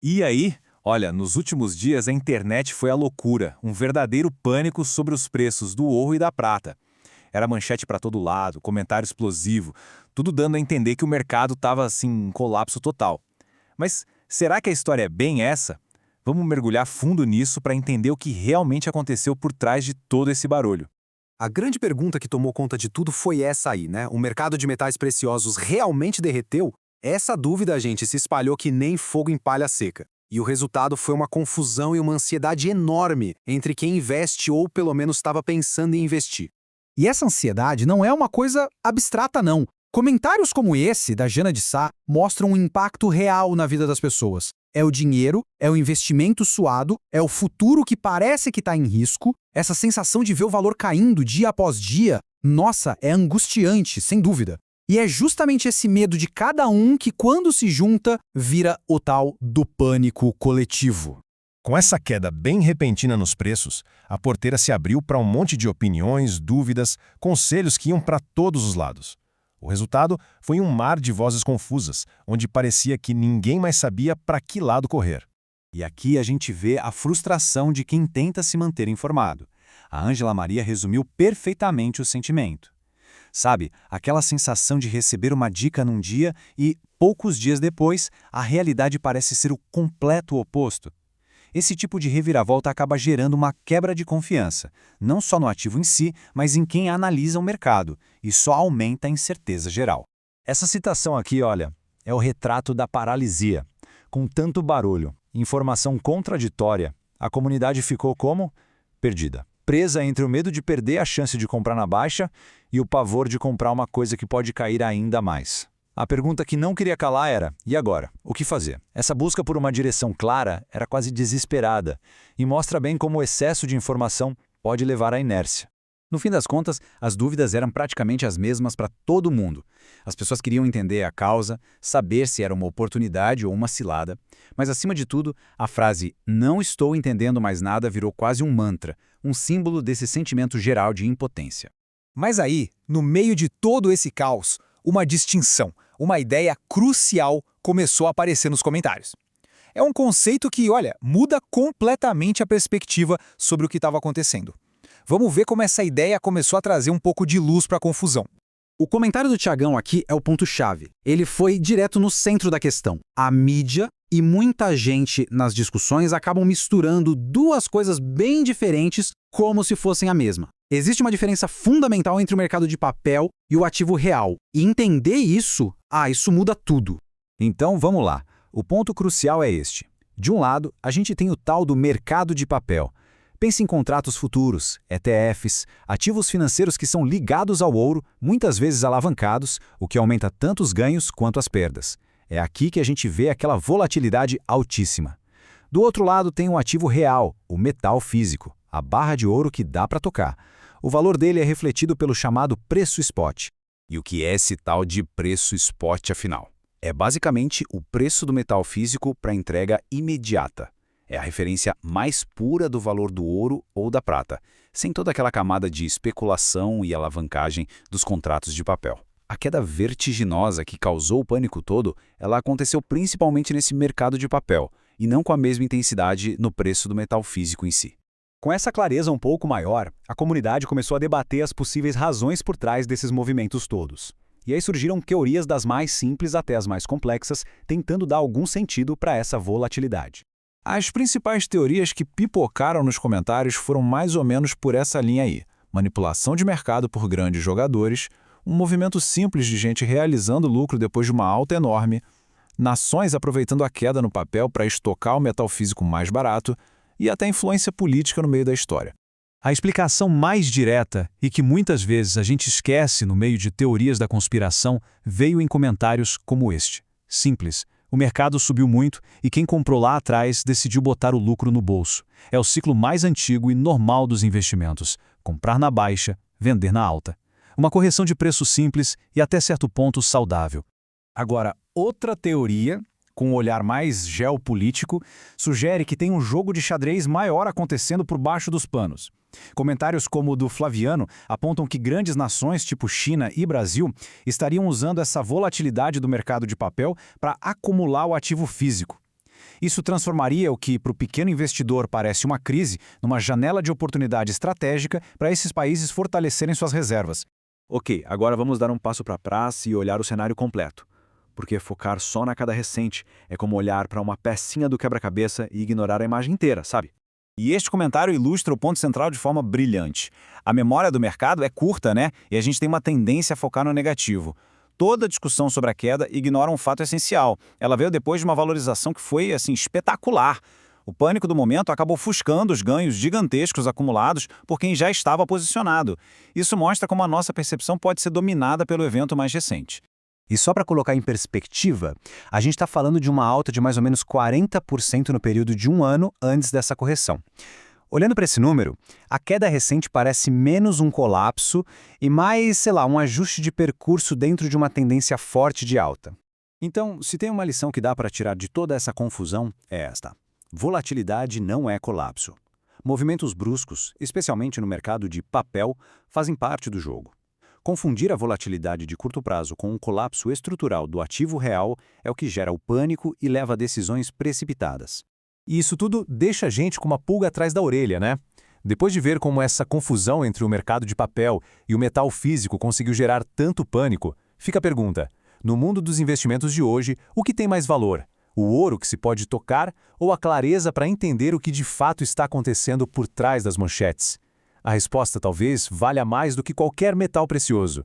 E aí, olha, nos últimos dias a internet foi a loucura, um verdadeiro pânico sobre os preços do ouro e da prata. Era manchete para todo lado, comentário explosivo, tudo dando a entender que o mercado estava assim em colapso total. Mas será que a história é bem essa? Vamos mergulhar fundo nisso para entender o que realmente aconteceu por trás de todo esse barulho. A grande pergunta que tomou conta de tudo foi essa aí, né? O mercado de metais preciosos realmente derreteu? Essa dúvida, gente, se espalhou que nem fogo em palha seca. E o resultado foi uma confusão e uma ansiedade enorme entre quem investe ou pelo menos estava pensando em investir. E essa ansiedade não é uma coisa abstrata, não. Comentários como esse, da Jana de Sá, mostram um impacto real na vida das pessoas. É o dinheiro, é o investimento suado, é o futuro que parece que está em risco, essa sensação de ver o valor caindo dia após dia, nossa, é angustiante, sem dúvida. E é justamente esse medo de cada um que, quando se junta, vira o tal do pânico coletivo. Com essa queda bem repentina nos preços, a porteira se abriu para um monte de opiniões, dúvidas, conselhos que iam para todos os lados. O resultado foi um mar de vozes confusas, onde parecia que ninguém mais sabia para que lado correr. E aqui a gente vê a frustração de quem tenta se manter informado. A Ângela Maria resumiu perfeitamente o sentimento. Sabe, aquela sensação de receber uma dica num dia e, poucos dias depois, a realidade parece ser o completo oposto. Esse tipo de reviravolta acaba gerando uma quebra de confiança, não só no ativo em si, mas em quem analisa o mercado, e só aumenta a incerteza geral. Essa citação aqui, olha, é o retrato da paralisia. Com tanto barulho, informação contraditória, a comunidade ficou como? Perdida. Presa entre o medo de perder a chance de comprar na baixa e o pavor de comprar uma coisa que pode cair ainda mais. A pergunta que não queria calar era, e agora? O que fazer? Essa busca por uma direção clara era quase desesperada e mostra bem como o excesso de informação pode levar à inércia. No fim das contas, as dúvidas eram praticamente as mesmas para todo mundo. As pessoas queriam entender a causa, saber se era uma oportunidade ou uma cilada, mas acima de tudo, a frase "não estou entendendo mais nada" virou quase um mantra, um símbolo desse sentimento geral de impotência. Mas aí, no meio de todo esse caos, uma distinção, uma ideia crucial começou a aparecer nos comentários. É um conceito que, olha, muda completamente a perspectiva sobre o que estava acontecendo. Vamos ver como essa ideia começou a trazer um pouco de luz para a confusão. O comentário do Tiagão aqui é o ponto-chave. Ele foi direto no centro da questão. A mídia e muita gente nas discussões acabam misturando duas coisas bem diferentes como se fossem a mesma. Existe uma diferença fundamental entre o mercado de papel e o ativo real. E entender isso, isso muda tudo. Então, vamos lá. O ponto crucial é este. De um lado, a gente tem o tal do mercado de papel. Pense em contratos futuros, ETFs, ativos financeiros que são ligados ao ouro, muitas vezes alavancados, o que aumenta tanto os ganhos quanto as perdas. É aqui que a gente vê aquela volatilidade altíssima. Do outro lado tem um ativo real, o metal físico, a barra de ouro que dá para tocar. O valor dele é refletido pelo chamado preço spot. E o que é esse tal de preço spot, afinal? É basicamente o preço do metal físico para entrega imediata. É a referência mais pura do valor do ouro ou da prata, sem toda aquela camada de especulação e alavancagem dos contratos de papel. A queda vertiginosa que causou o pânico todo, ela aconteceu principalmente nesse mercado de papel, e não com a mesma intensidade no preço do metal físico em si. Com essa clareza um pouco maior, a comunidade começou a debater as possíveis razões por trás desses movimentos todos. E aí surgiram teorias das mais simples até as mais complexas, tentando dar algum sentido para essa volatilidade. As principais teorias que pipocaram nos comentários foram mais ou menos por essa linha aí. Manipulação de mercado por grandes jogadores, um movimento simples de gente realizando lucro depois de uma alta enorme, nações aproveitando a queda no papel para estocar o metal físico mais barato e até influência política no meio da história. A explicação mais direta, e que muitas vezes a gente esquece no meio de teorias da conspiração, veio em comentários como este. Simples. O mercado subiu muito e quem comprou lá atrás decidiu botar o lucro no bolso. É o ciclo mais antigo e normal dos investimentos. Comprar na baixa, vender na alta. Uma correção de preço simples e até certo ponto saudável. Agora, outra teoria, com um olhar mais geopolítico, sugere que tem um jogo de xadrez maior acontecendo por baixo dos panos. Comentários como o do Flaviano apontam que grandes nações, tipo China e Brasil, estariam usando essa volatilidade do mercado de papel para acumular o ativo físico. Isso transformaria o que, para o pequeno investidor, parece uma crise, numa janela de oportunidade estratégica para esses países fortalecerem suas reservas. Ok, agora vamos dar um passo para trás e olhar o cenário completo. Porque focar só na queda recente é como olhar para uma pecinha do quebra-cabeça e ignorar a imagem inteira, sabe? E este comentário ilustra o ponto central de forma brilhante. A memória do mercado é curta, né? E a gente tem uma tendência a focar no negativo. Toda a discussão sobre a queda ignora um fato essencial. Ela veio depois de uma valorização que foi, espetacular. O pânico do momento acabou ofuscando os ganhos gigantescos acumulados por quem já estava posicionado. Isso mostra como a nossa percepção pode ser dominada pelo evento mais recente. E só para colocar em perspectiva, a gente está falando de uma alta de mais ou menos 40% no período de um ano antes dessa correção. Olhando para esse número, a queda recente parece menos um colapso e mais, um ajuste de percurso dentro de uma tendência forte de alta. Então, se tem uma lição que dá para tirar de toda essa confusão, é esta. Volatilidade não é colapso. Movimentos bruscos, especialmente no mercado de papel, fazem parte do jogo. Confundir a volatilidade de curto prazo com um colapso estrutural do ativo real é o que gera o pânico e leva a decisões precipitadas. E isso tudo deixa a gente com uma pulga atrás da orelha, né? Depois de ver como essa confusão entre o mercado de papel e o metal físico conseguiu gerar tanto pânico, fica a pergunta: no mundo dos investimentos de hoje, o que tem mais valor? O ouro que se pode tocar ou a clareza para entender o que de fato está acontecendo por trás das manchetes? A resposta talvez valha mais do que qualquer metal precioso.